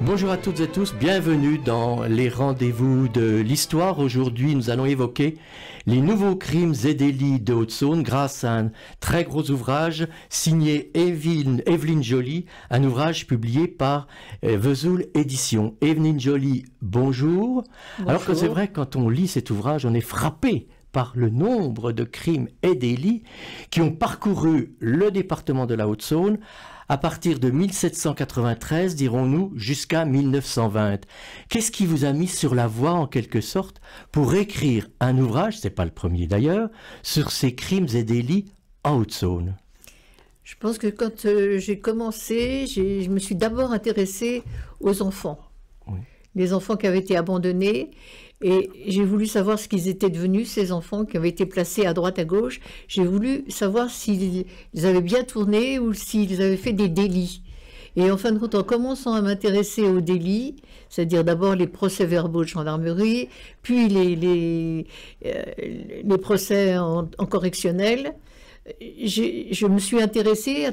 Bonjour à toutes et tous, bienvenue dans les rendez-vous de l'histoire. Aujourd'hui, nous allons évoquer les nouveaux crimes et délits de Haute-Saône grâce à un très gros ouvrage signé Evelyne Joly, un ouvrage publié par Vesoul Éditions. Evelyne Joly, bonjour. Alors que c'est vrai, quand on lit cet ouvrage, on est frappé par le nombre de crimes et délits qui ont parcouru le département de la Haute-Saône à partir de 1793, dirons-nous, jusqu'à 1920. Qu'est-ce qui vous a mis sur la voie, en quelque sorte, pour écrire un ouvrage, c'est pas le premier d'ailleurs, sur ces crimes et délits en Haute-Saône? Je pense que quand j'ai commencé, je me suis d'abord intéressée aux enfants. Oui. Les enfants qui avaient été abandonnés. Et j'ai voulu savoir ce qu'ils étaient devenus, ces enfants qui avaient été placés à droite, à gauche. J'ai voulu savoir s'ils avaient bien tourné ou s'ils avaient fait des délits. Et en fin de compte, en commençant à m'intéresser aux délits, c'est-à-dire d'abord les procès-verbaux de gendarmerie, puis les procès en correctionnel, je me suis intéressée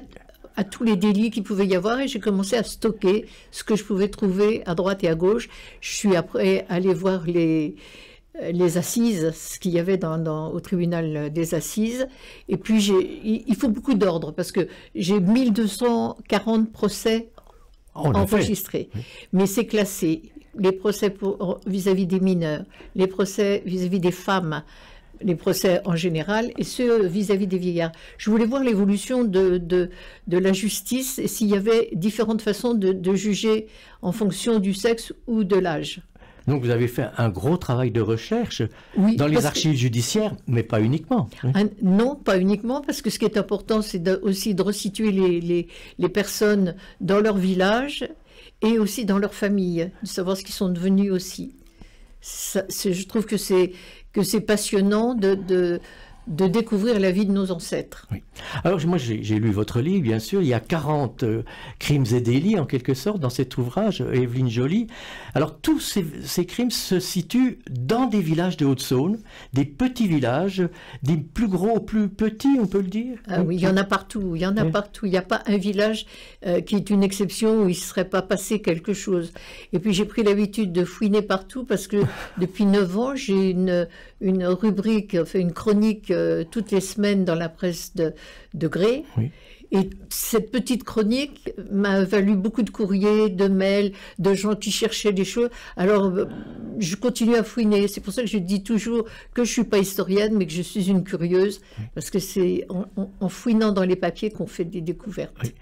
à tous les délits qu'il pouvait y avoir et j'ai commencé à stocker ce que je pouvais trouver à droite et à gauche. Je suis après allée voir les assises, ce qu'il y avait au tribunal des assises. Et puis il faut beaucoup d'ordre parce que j'ai 1240 procès enregistrés. Oui. Mais c'est classé. Les procès vis-à-vis des mineurs, les procès vis-à-vis des femmes, les procès en général et ceux vis-à-vis des vieillards. Je voulais voir l'évolution de la justice et s'il y avait différentes façons de juger en fonction du sexe ou de l'âge. Donc vous avez fait un gros travail de recherche dans les archives judiciaires, mais pas uniquement. Non, pas uniquement, parce que ce qui est important, c'est aussi de resituer les personnes dans leur village et aussi dans leur famille, de savoir ce qu'ils sont devenus aussi. Je trouve que c'est passionnant de découvrir la vie de nos ancêtres. Oui. Alors moi j'ai lu votre livre, bien sûr, il y a 40 crimes et délits en quelque sorte dans cet ouvrage, Evelyne Joly. Alors tous ces crimes se situent dans des villages de Haute-Saône, des petits villages, des plus gros aux plus petits, on peut le dire. Ah oui, il y en a partout, il y en a partout. Il n'y a pas un village qui est une exception où il ne serait pas passé quelque chose. Et puis j'ai pris l'habitude de fouiner partout parce que depuis 9 ans, j'ai une rubrique, enfin une chronique toutes les semaines dans la presse de Gré. Oui. Et cette petite chronique m'a valu beaucoup de courriers, de mails, de gens qui cherchaient des choses. Alors, je continue à fouiner. C'est pour ça que je dis toujours que je ne suis pas historienne, mais que je suis une curieuse, parce que c'est en fouinant dans les papiers qu'on fait des découvertes. Oui.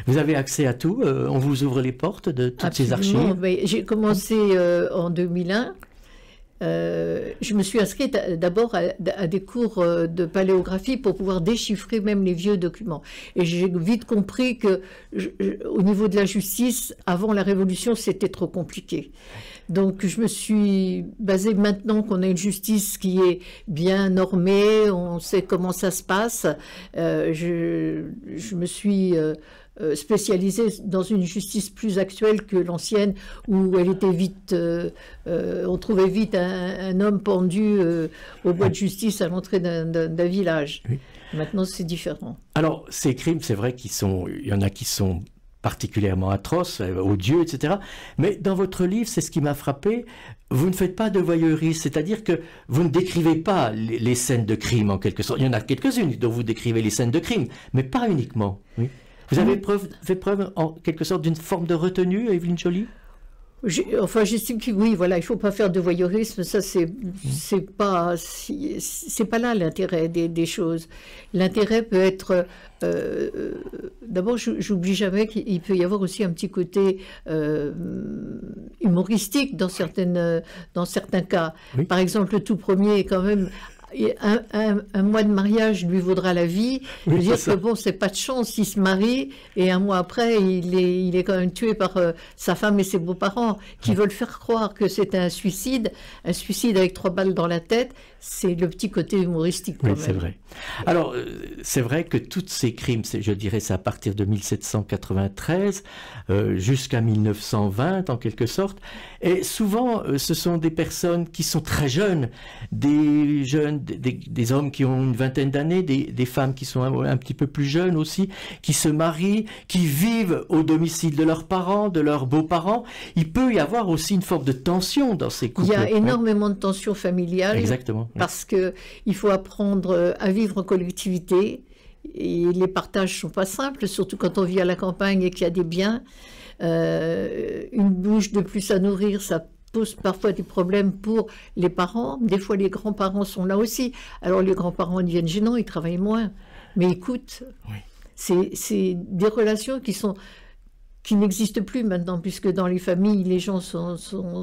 Vous avez accès à tout? On vous ouvre les portes de toutes ces archives? J'ai commencé en 2001. Je me suis inscrite d'abord à des cours de paléographie pour pouvoir déchiffrer même les vieux documents. Et j'ai vite compris que au niveau de la justice, avant la Révolution, c'était trop compliqué. Donc je me suis basée, maintenant qu'on a une justice qui est bien normée, on sait comment ça se passe, je me suis spécialisée dans une justice plus actuelle que l'ancienne où elle était vite, on trouvait vite un homme pendu au bois de justice à l'entrée d'un village. Oui. Maintenant c'est différent. Alors ces crimes, c'est vrai il y en a qui sont particulièrement atroces, odieux, etc. Mais dans votre livre, c'est ce qui m'a frappé, vous ne faites pas de voyeurisme, c'est-à-dire que vous ne décrivez pas les scènes de crime en quelque sorte. Il y en a quelques-unes dont vous décrivez les scènes de crime, mais pas uniquement. Oui. Vous avez fait preuve en quelque sorte d'une forme de retenue, Evelyne Joly? Enfin, j'estime que oui, voilà, il ne faut pas faire de voyeurisme, ça c'est pas là l'intérêt des choses. L'intérêt peut être, d'abord, j'oublie jamais qu'il peut y avoir aussi un petit côté humoristique dans certains cas. Oui. Par exemple, le tout premier est quand même. Un mois de mariage lui vaudra la vie. Je veux dire que bon, c'est pas de chance, il se marie et un mois après, il est quand même tué par sa femme et ses beaux-parents qui veulent faire croire que c'est un suicide avec 3 balles dans la tête. c'est le petit côté humoristique. Oui, c'est vrai. Alors, c'est vrai que tous ces crimes, je dirais, c'est à partir de 1793 jusqu'à 1920, en quelque sorte. Et souvent, ce sont des personnes qui sont très jeunes, des hommes qui ont une vingtaine d'années, des femmes qui sont un petit peu plus jeunes aussi, qui se marient, qui vivent au domicile de leurs parents, de leurs beaux-parents. Il peut y avoir aussi une forme de tension dans ces couples. Il y a énormément de tensions familiales. Exactement. Parce qu'il faut apprendre à vivre en collectivité. Et les partages ne sont pas simples, surtout quand on vit à la campagne et qu'il y a des biens. Une bouche de plus à nourrir, ça pose parfois des problèmes pour les parents. Des fois, les grands-parents sont là aussi. Alors, les grands-parents deviennent gênants, ils travaillent moins. Mais écoute, c'est des relations qui n'existent plus maintenant, puisque dans les familles, les gens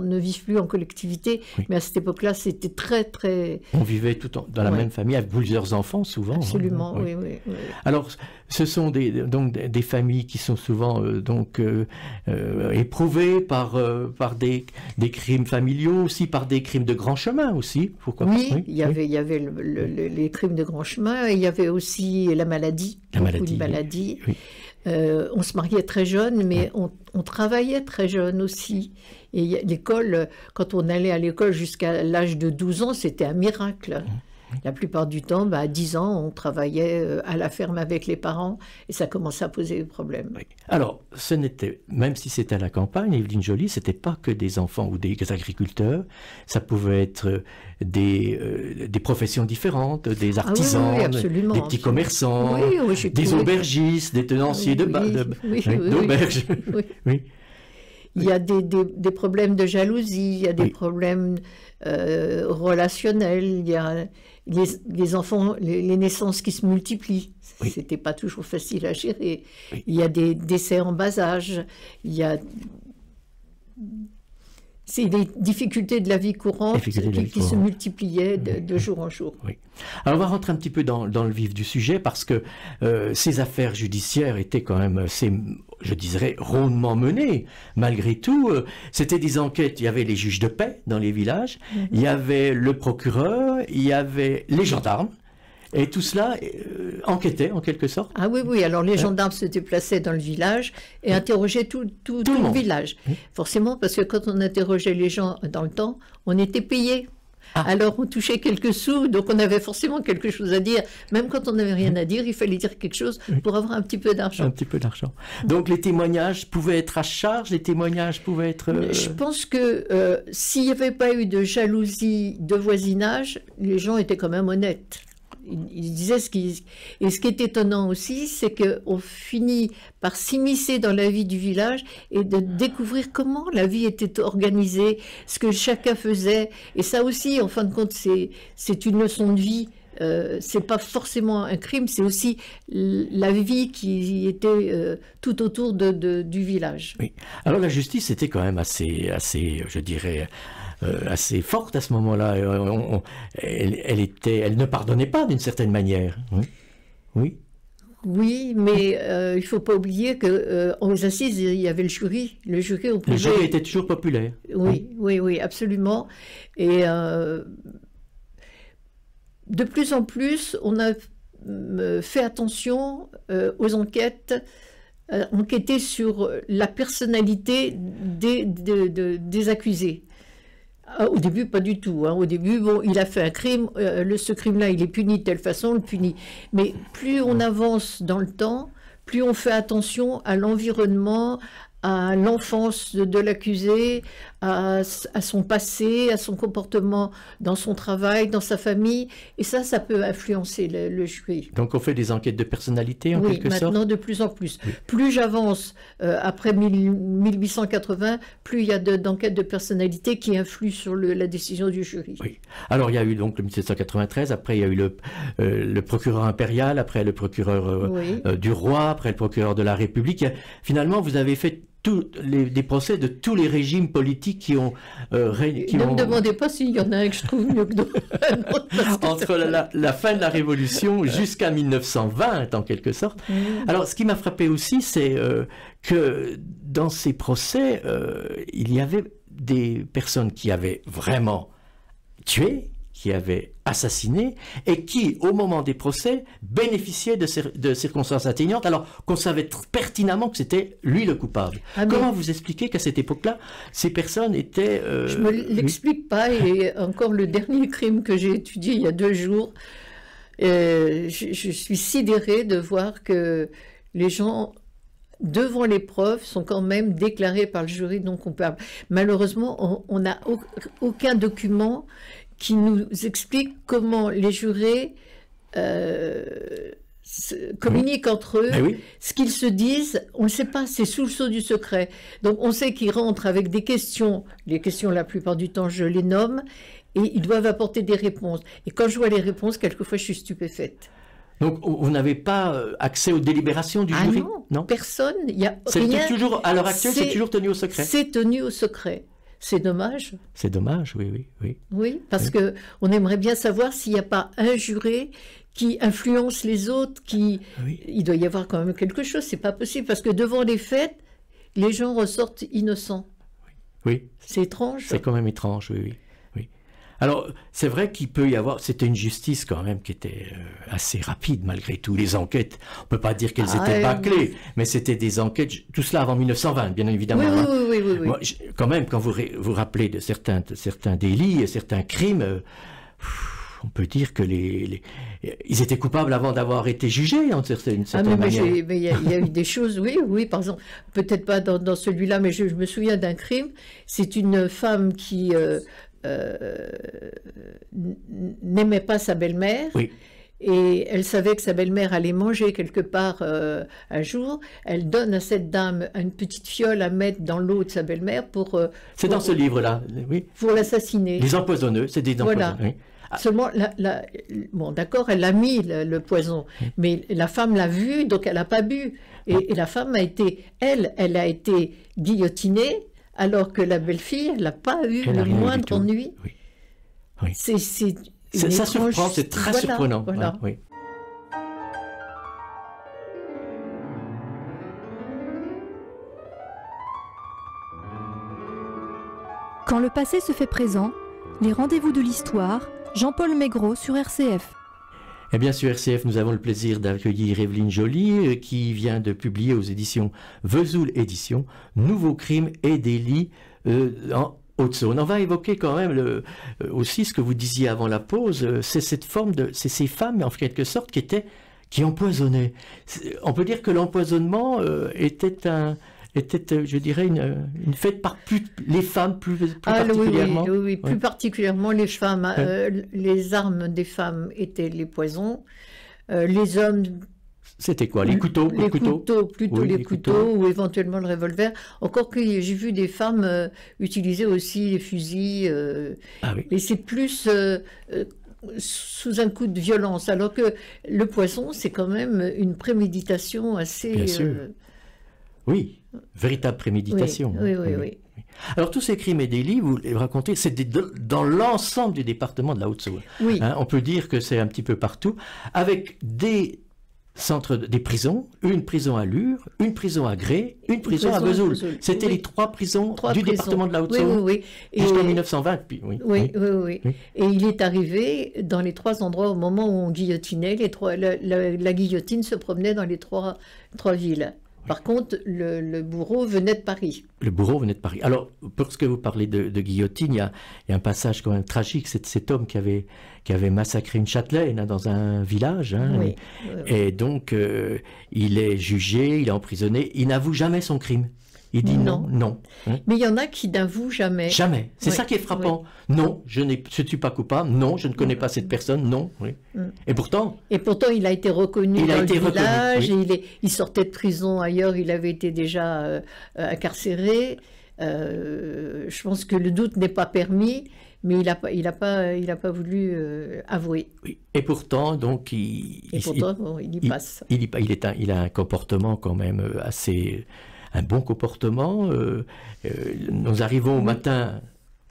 ne vivent plus en collectivité. Oui. Mais à cette époque-là, c'était très, très... On vivait dans la même famille, avec plusieurs enfants, souvent. Absolument, oui. Alors, ce sont donc des familles qui sont souvent éprouvées par des crimes familiaux, aussi par des crimes de grand chemin, aussi. Pourquoi oui, il y avait les crimes de grand chemin, et il y avait aussi la maladie. Une maladie. Oui. On se mariait très jeune, mais on travaillait très jeune aussi. Et l'école, quand on allait à l'école jusqu'à l'âge de 12 ans, c'était un miracle. La plupart du temps, à 10 ans, on travaillait à la ferme avec les parents et ça commençait à poser des problèmes. Oui. Alors, même si c'était à la campagne, Evelyne Joly, ce n'était pas que des enfants ou des agriculteurs, ça pouvait être des professions différentes, des artisans, des petits commerçants, des aubergistes, des tenanciers d'auberges. Oui. Il y a des problèmes de jalousie, il y a des problèmes relationnels, il y a les enfants, les naissances qui se multiplient. Oui. C'était pas toujours facile à gérer. Oui. Il y a des décès en bas âge, c'est des difficultés de la vie courante qui se multipliaient de jour en jour. Oui. Alors on va rentrer un petit peu dans le vif du sujet parce que ces affaires judiciaires étaient quand même assez, je dirais, rondement menées. Malgré tout, c'était des enquêtes, il y avait les juges de paix dans les villages, il y avait le procureur, il y avait les gendarmes. Et tout cela enquêtait en quelque sorte. Ah oui, alors les gendarmes se déplaçaient dans le village et interrogeaient tout le village. Forcément, parce que quand on interrogeait les gens dans le temps, on était payé. Alors on touchait quelques sous, donc on avait forcément quelque chose à dire. Même quand on n'avait rien à dire, il fallait dire quelque chose pour avoir un petit peu d'argent. Un petit peu d'argent. Donc les témoignages pouvaient être à charge, les témoignages pouvaient être... Je pense que s'il n'y avait pas eu de jalousie de voisinage, les gens étaient quand même honnêtes. Il disait Et ce qui est étonnant aussi, c'est qu'on finit par s'immiscer dans la vie du village et de découvrir comment la vie était organisée, ce que chacun faisait. Et ça aussi, en fin de compte, c'est une leçon de vie. C'est pas forcément un crime, c'est aussi la vie qui était tout autour du village. Oui. Alors la justice était quand même assez, je dirais... assez forte à ce moment-là. Elle ne pardonnait pas d'une certaine manière. Oui. Oui, mais il ne faut pas oublier qu'aux assises, il y avait le jury. Le jury était toujours populaire. Oui, absolument. Et de plus en plus, on a fait attention aux enquêtes, enquêter sur la personnalité des accusés. Au début, pas du tout. Au début, il a fait un crime, ce crime-là, il est puni de telle façon, on le punit. Mais plus on avance dans le temps, plus on fait attention à l'environnement, à l'enfance de l'accusé, à son passé, à son comportement dans son travail, dans sa famille. Et ça peut influencer le jury. Donc on fait des enquêtes de personnalité en quelque sorte ? Oui, maintenant de plus en plus. Oui. Plus j'avance après 1880, plus il y a d'enquêtes de personnalité qui influent sur la décision du jury. Oui. Alors il y a eu donc le 1793, après il y a eu le procureur impérial, après le procureur du roi, après le procureur de la République. Finalement, vous avez fait des procès de tous les régimes politiques qui ont... ne me demandez pas s'il y en a un que je trouve mieux que d'autres. Entre la fin de la Révolution jusqu'à 1920, en quelque sorte. Alors, ce qui m'a frappé aussi, c'est que dans ces procès, il y avait des personnes qui avaient vraiment tué, qui avait assassiné et qui, au moment des procès, bénéficiait de circonstances atténuantes, alors qu'on savait pertinemment que c'était lui le coupable. Comment vous expliquez qu'à cette époque-là, ces personnes étaient... Je ne me l'explique pas, et encore le dernier crime que j'ai étudié il y a 2 jours, je suis sidérée de voir que les gens, devant les preuves, sont quand même déclarés par le jury non coupables. Malheureusement, on n'a aucun document qui nous explique comment les jurés communiquent entre eux. Ce qu'ils se disent, on ne sait pas, c'est sous le sceau du secret. Donc on sait qu'ils rentrent avec des questions, les questions la plupart du temps je les nomme, et ils doivent apporter des réponses. Et quand je vois les réponses, quelquefois je suis stupéfaite. Donc vous n'avez pas accès aux délibérations du jury? Non, personne, il n'y a rien. Toujours, à l'heure actuelle, c'est toujours tenu au secret? C'est tenu au secret. C'est dommage. C'est dommage, oui. Oui, parce que on aimerait bien savoir s'il n'y a pas un juré qui influence les autres, il doit y avoir quand même quelque chose, c'est pas possible, parce que devant les faits, les gens ressortent innocents. Oui. C'est étrange. C'est quand même étrange, oui. Alors, c'est vrai qu'il peut y avoir... C'était une justice quand même qui était assez rapide malgré tout. Les enquêtes, on ne peut pas dire qu'elles étaient bâclées, mais c'était des enquêtes... Tout cela avant 1920, bien évidemment. Oui. Moi, quand même, quand vous rappelez de certains délits et certains crimes... on peut dire que ils étaient coupables avant d'avoir été jugés, en certaine manière. Mais il y a eu des choses, oui, par exemple, peut-être pas dans celui-là, mais je me souviens d'un crime. C'est une femme qui n'aimait pas sa belle-mère. Oui. Et elle savait que sa belle-mère allait manger quelque part un jour. Elle donne à cette dame une petite fiole à mettre dans l'eau de sa belle-mère pour... c'est dans ce livre-là, oui. Pour l'assassiner. Les empoisonneux, c'est des empoisonneux. Voilà. Oui. Seulement, bon, d'accord, elle a mis le poison, mais la femme l'a vu, donc elle n'a pas bu. Et la femme a été, elle a été guillotinée, alors que la belle-fille, elle n'a pas eu le moindre ennui. Oui. Ça surprend, c'est très surprenant. Voilà. Oui. Quand le passé se fait présent, les rendez-vous de l'histoire, Jean-Paul Maigret sur RCF. Eh bien, sur RCF, nous avons le plaisir d'accueillir Evelyne Joly, qui vient de publier aux éditions Vesoul Éditions, Nouveaux crimes et délits en Haute-Saône. On va évoquer quand même aussi ce que vous disiez avant la pause, c'est cette forme c'est ces femmes, en quelque sorte, qui empoisonnaient. On peut dire que l'empoisonnement était, je dirais, une fête par les femmes plus particulièrement. Oui, plus particulièrement les femmes. Les armes des femmes étaient les poisons. Les hommes... C'était quoi? Les couteaux? Les couteaux, ou éventuellement le revolver. Encore que j'ai vu des femmes utiliser aussi les fusils. Et c'est plus... sous un coup de violence. Alors que le poison, c'est quand même une préméditation assez... Bien sûr. Oui, véritable préméditation. Oui. Alors tous ces crimes et délits, vous les racontez, c'est dans l'ensemble du département de la Haute-Saône. Oui. On peut dire que c'est un petit peu partout, avec des prisons, une prison à Lure, une prison à Gré, une prison à Vesoul. C'était les 3 prisons du département de la Haute-Saône. Oui. Jusqu'en 1920. Oui. Et il est arrivé dans les 3 endroits au moment où on guillotinait. La guillotine se promenait dans les 3 villes. Par contre, le bourreau venait de Paris. Le bourreau venait de Paris. Alors, parce que vous parlez de guillotine, il y a un passage quand même tragique, c'est cet homme qui avait massacré une châtelaine dans un village. Oui. Et donc, il est jugé, il est emprisonné, il n'avoue jamais son crime. Il dit non. Mais il y en a qui n'avouent jamais. Jamais. C'est ça qui est frappant. Non, je ne suis pas coupable. Non, je ne connais pas cette personne. Non. Et pourtant... il a été reconnu dans le village. Et il sortait de prison ailleurs. Il avait été déjà incarcéré. Je pense que le doute n'est pas permis. Mais il n'a pas voulu avouer. Oui. Et pourtant, donc, il y passe. Il a un comportement quand même assez... un bon comportement. Nous arrivons au matin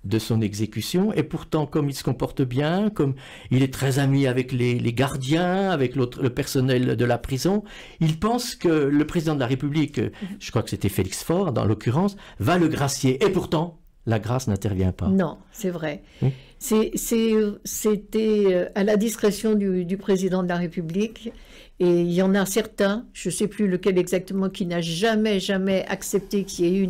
de son exécution, et pourtant, comme il se comporte bien, comme il est très ami avec les gardiens, avec le personnel de la prison, il pense que le président de la République, je crois que c'était Félix Faure, dans l'occurrence, va le gracier. Et pourtant, la grâce n'intervient pas. Non, c'est vrai. C'était à la discrétion du président de la République. Et il y en a certains, je ne sais plus lequel exactement, qui n'a jamais accepté qu'il y ait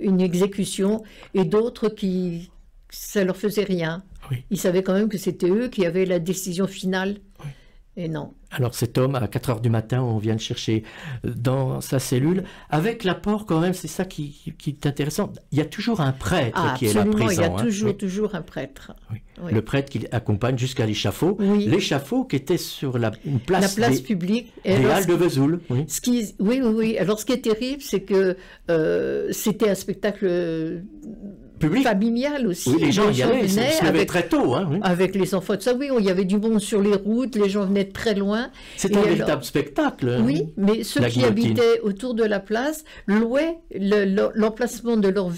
une exécution, et d'autres qui, ça leur faisait rien. Oui. Ils savaient quand même que c'était eux qui avaient la décision finale. Oui. Et non. Alors cet homme, à 4 heures du matin, on vient le chercher dans sa cellule, avec l'apport quand même, c'est ça qui est intéressant. Il y a toujours un prêtre qui est là présent. Il y a toujours un prêtre. Oui. Oui. Le prêtre qui accompagne jusqu'à l'échafaud. Oui. L'échafaud qui était sur une place, publique. Des Halles de Vesoul. Oui. Oui. Alors ce qui est terrible, c'est que c'était un spectacle... public. Familial aussi. Oui, les gens y allaient, se levaient très tôt. Hein, oui. Avec les enfants, tout ça, oui, il y avait du monde sur les routes, les gens venaient de très loin. C'était un véritable spectacle. Oui, mais ceux qui habitaient autour de la place louaient l'emplacement de leur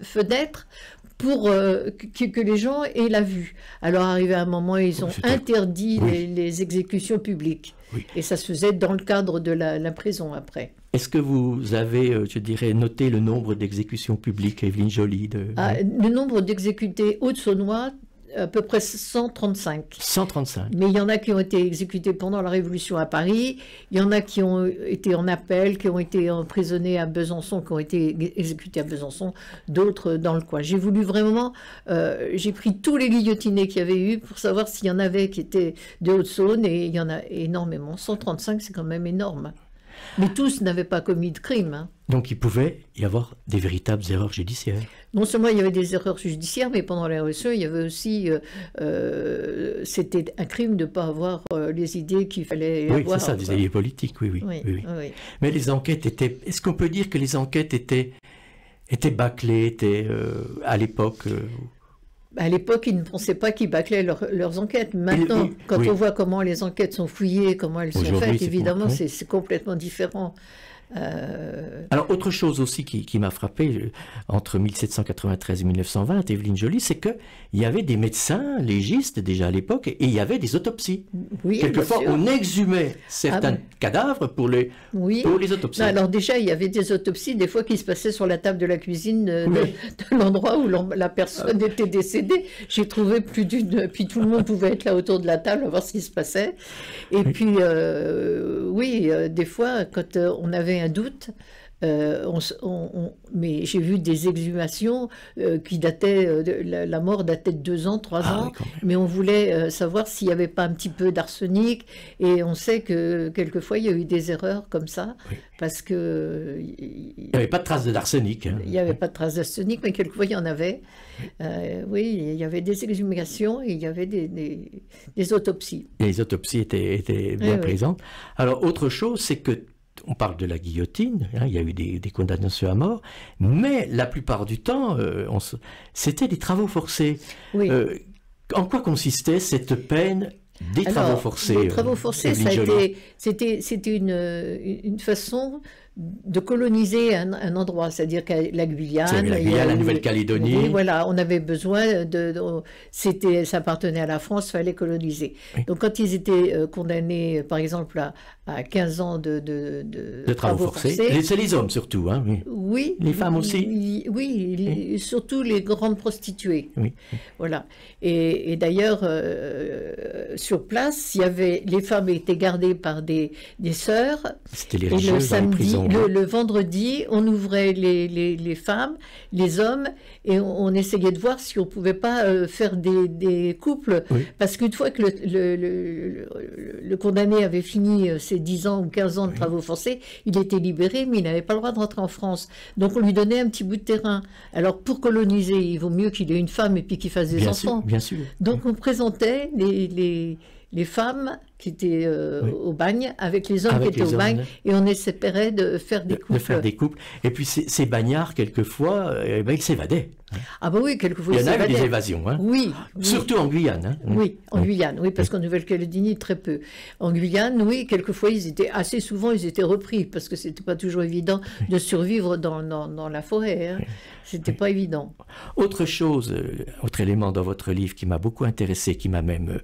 fenêtre pour que les gens aient la vue. Alors, arrivé à un moment, ils ont interdit les exécutions publiques. Oui. Et ça se faisait dans le cadre de la prison après. Est-ce que vous avez, je dirais, noté le nombre d'exécutions publiques, Evelyne Joly Le nombre d'exécutés haute-saônois, à peu près 135. 135. Mais il y en a qui ont été exécutés pendant la Révolution à Paris, il y en a qui ont été en appel, qui ont été emprisonnés à Besançon, qui ont été exécutés à Besançon, d'autres dans le coin. J'ai voulu vraiment, j'ai pris tous les guillotinés qu'il y avait eu pour savoir s'il y en avait qui étaient de Haute-Saône, et il y en a énormément. 135, c'est quand même énorme. Mais tous n'avaient pas commis de crime. Hein. Donc il pouvait y avoir des véritables erreurs judiciaires. Non seulement il y avait des erreurs judiciaires, mais pendant la RSE, il y avait aussi... c'était un crime de ne pas avoir les idées qu'il fallait avoir. Oui, c'est ça, des idées politiques, oui. Mais les enquêtes étaient... Est-ce qu'on peut dire que les enquêtes étaient bâclées, à l'époque À l'époque, ils ne pensaient pas qu'ils bâclaient leurs enquêtes. Maintenant, quand on voit comment les enquêtes sont fouillées, comment elles sont faites, évidemment, c'est complètement différent. Alors, autre chose aussi qui m'a frappé entre 1793 et 1920, Evelyne Joly, c'est qu'il y avait des médecins légistes déjà à l'époque, et il y avait des autopsies. Oui, quelquefois, on exhumait certains cadavres pour les autopsies. Non, alors déjà, il y avait des autopsies, des fois, qui se passaient sur la table de la cuisine de l'endroit où la personne était décédée. J'ai trouvé plus d'une... Puis tout le monde pouvait être là autour de la table à voir ce qui se passait. Et puis, des fois, quand on avait un doute, mais j'ai vu des exhumations qui dataient, la mort datait de 2 ans, 3 ans, mais on voulait savoir s'il n'y avait pas un petit peu d'arsenic, et on sait que quelquefois il y a eu des erreurs comme ça, parce que... Il n'y avait pas de traces d'arsenic. Hein. Il n'y avait pas de traces d'arsenic, mais quelquefois il y en avait. Il y avait des exhumations et il y avait des autopsies. Et les autopsies étaient bien présentes. Alors, autre chose, c'est que on parle de la guillotine, il y a eu des condamnations à mort, mais la plupart du temps, c'était des travaux forcés. Oui. En quoi consistait cette peine des travaux forcés? Les travaux forcés, c'était une façon de coloniser un endroit, c'est-à-dire que la Guyane, la Nouvelle-Calédonie. Oui, voilà, on avait besoin ça appartenait à la France, il fallait coloniser. Oui. Donc quand ils étaient condamnés, par exemple, à 15 ans de travaux forcés. C'est les hommes surtout, hein? Oui. Les femmes aussi? Oui, surtout les grandes prostituées. Oui. Voilà. Et d'ailleurs, sur place, les femmes étaient gardées par des sœurs. C'était les religieuses dans les prisons. Le vendredi, on ouvrait les femmes, les hommes, et on essayait de voir si on ne pouvait pas faire des couples. Oui. Parce qu'une fois que le condamné avait fini ses 10 ans ou 15 ans de travaux forcés, il était libéré, mais il n'avait pas le droit de rentrer en France. Donc on lui donnait un petit bout de terrain. Alors pour coloniser, il vaut mieux qu'il ait une femme et puis qu'il fasse des enfants. Bien sûr. Donc on présentait les femmes qui étaient au bagne avec les hommes qui étaient au bagne, et on espérait de faire des couples. Et puis ces bagnards, quelquefois, ils s'évadaient. Ah bah oui, quelquefois il y en avait des évasions. Hein. Oui. Surtout en Guyane. Hein. Oui, en Guyane, oui, parce qu'en Nouvelle-Calédonie, très peu. En Guyane, oui, quelquefois, assez souvent, ils étaient repris, parce que c'était pas toujours évident de survivre dans la forêt. Hein. C'était pas évident. Autre chose, autre élément dans votre livre qui m'a beaucoup intéressé, qui m'a même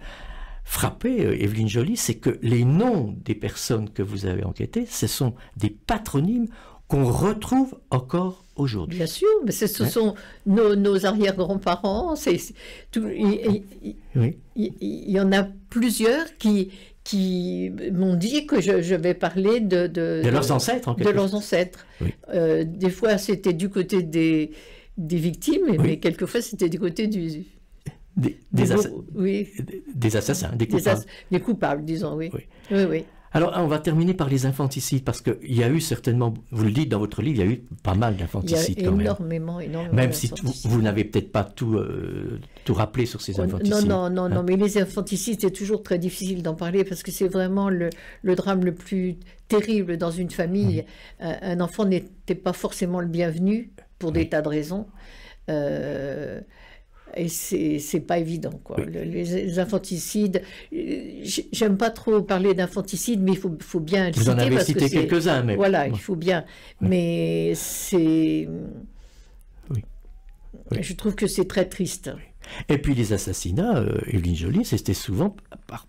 frappé, Evelyne Joly, c'est que les noms des personnes que vous avez enquêtées, ce sont des patronymes qu'on retrouve encore aujourd'hui. Bien sûr, mais ce sont nos arrière-grands-parents. Il y en a plusieurs qui m'ont dit que je vais parler de leurs ancêtres, en quelque sorte. De leurs ancêtres. Oui. Des fois, c'était du côté des victimes, mais quelquefois, c'était du côté des assassins, des coupables. Des coupables, disons, oui. Oui. Alors, on va terminer par les infanticides, parce qu'il y a eu certainement, vous le dites dans votre livre, il y a eu pas mal d'infanticides quand même. Énormément. Même si vous n'avez peut-être pas tout rappelé sur ces infanticides. Non, mais les infanticides, c'est toujours très difficile d'en parler, parce que c'est vraiment le drame le plus terrible dans une famille. Un enfant n'était pas forcément le bienvenu, pour des tas de raisons. Et c'est pas évident, quoi. Les infanticides, j'aime pas trop parler d'infanticide, mais il faut bien le citer. Vous en avez cité quelques-uns, mais... Voilà, il faut bien. Mais c'est... Je trouve que c'est très triste. Et puis les assassinats, Evelyne Joly, c'était souvent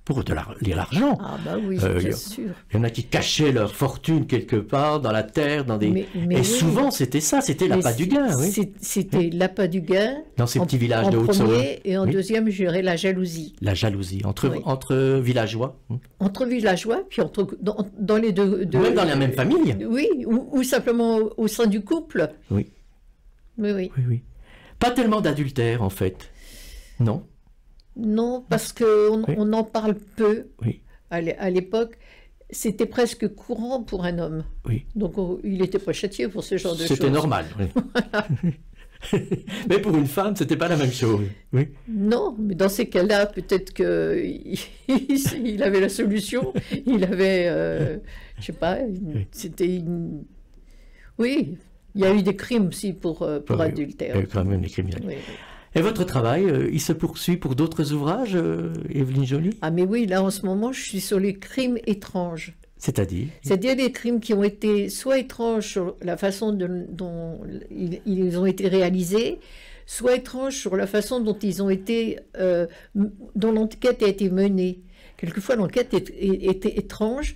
pour l'argent. Ah bah oui, bien sûr. Il y en a qui cachaient leur fortune quelque part dans la terre, dans des... Et souvent c'était ça, c'était l'appât du gain. C'était l'appât du gain. Dans ces petits villages de Haute-Saône. Et en deuxième, je dirais la jalousie. La jalousie, entre villageois. Entre villageois, puis dans les deux... Même dans la même famille. Oui, ou simplement au sein du couple. Oui. Oui. Pas tellement d'adultère, en fait. Non. Non, parce qu'on en parle peu. Oui. À l'époque, c'était presque courant pour un homme. Oui. Donc, il n'était pas châtié pour ce genre de choses. C'était normal. Oui. Voilà. Mais pour une femme, c'était pas la même chose. Oui. Non, mais dans ces cas-là, peut-être qu'il avait la solution. Il avait, je sais pas, c'était une... Oui, il y a eu des crimes aussi pour adultère. Il y a eu quand même des crimes. Oui. Et votre travail, il se poursuit pour d'autres ouvrages, Evelyne Joly? Ah mais oui, là en ce moment, je suis sur les crimes étranges. C'est-à-dire? C'est-à-dire des crimes qui ont été soit étranges sur la façon dont ils ont été réalisés, soit étranges sur la façon dont ils ont été, dont l'enquête a été menée. Quelquefois, l'enquête était étrange,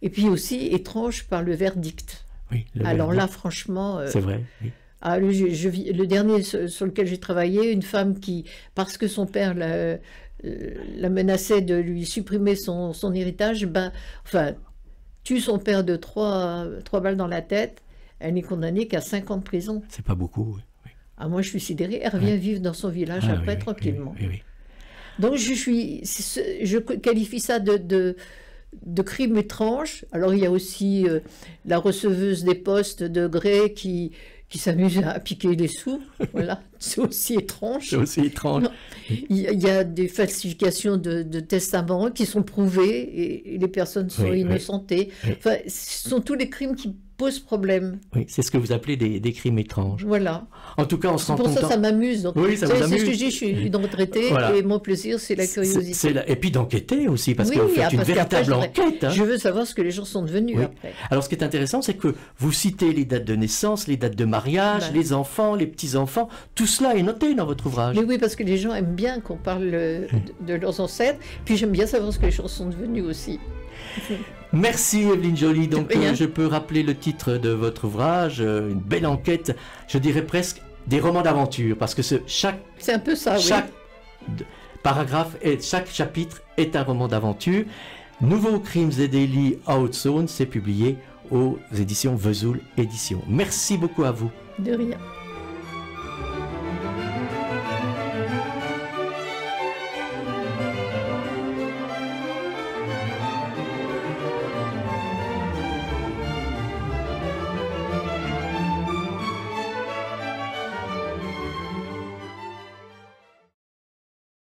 et puis aussi étrange par le verdict. Oui, alors là, franchement... c'est vrai, oui. Le dernier sur lequel j'ai travaillé, une femme qui, parce que son père la menaçait de lui supprimer son héritage, tue son père de 3 balles dans la tête, elle n'est condamnée qu'à 5 ans de prison. C'est pas beaucoup, oui. Ah, moi je suis sidérée, elle revient vivre dans son village après, tranquillement. Oui. Donc je qualifie ça de crimes étranges. Alors il y a aussi la receveuse des postes de Grès qui s'amuse à piquer les sous, voilà, c'est aussi étrange. C'est aussi étrange. Il y a des falsifications de testaments qui sont prouvés et les personnes sont innocentées. Enfin, ce sont tous les crimes qui posent problème. Oui, c'est ce que vous appelez des crimes étranges. Voilà. En tout cas, on se rend compte... Pour ça m'amuse. Oui, ça vous amuse. C'est ce que je dis, je suis une retraitée et mon plaisir, c'est la curiosité. Et puis d'enquêter aussi, parce que vous faites une véritable enquête. Je veux savoir ce que les gens sont devenus après. Alors, ce qui est intéressant, c'est que vous citez les dates de naissance, les dates de mariage, les enfants, les petits-enfants. Tout cela est noté dans votre ouvrage. Mais oui, parce que les gens aiment bien qu'on parle de leurs ancêtres. Puis j'aime bien savoir ce que les gens sont devenus aussi. Merci Evelyne Joly. Donc je peux rappeler le titre de votre ouvrage, une belle enquête, je dirais presque des romans d'aventure, parce que c'est un peu ça, chaque paragraphe et chaque chapitre est un roman d'aventure. Nouveaux crimes et délits à Haute-Saône, c'est publié aux éditions Vesoul Éditions. Merci beaucoup à vous. De rien.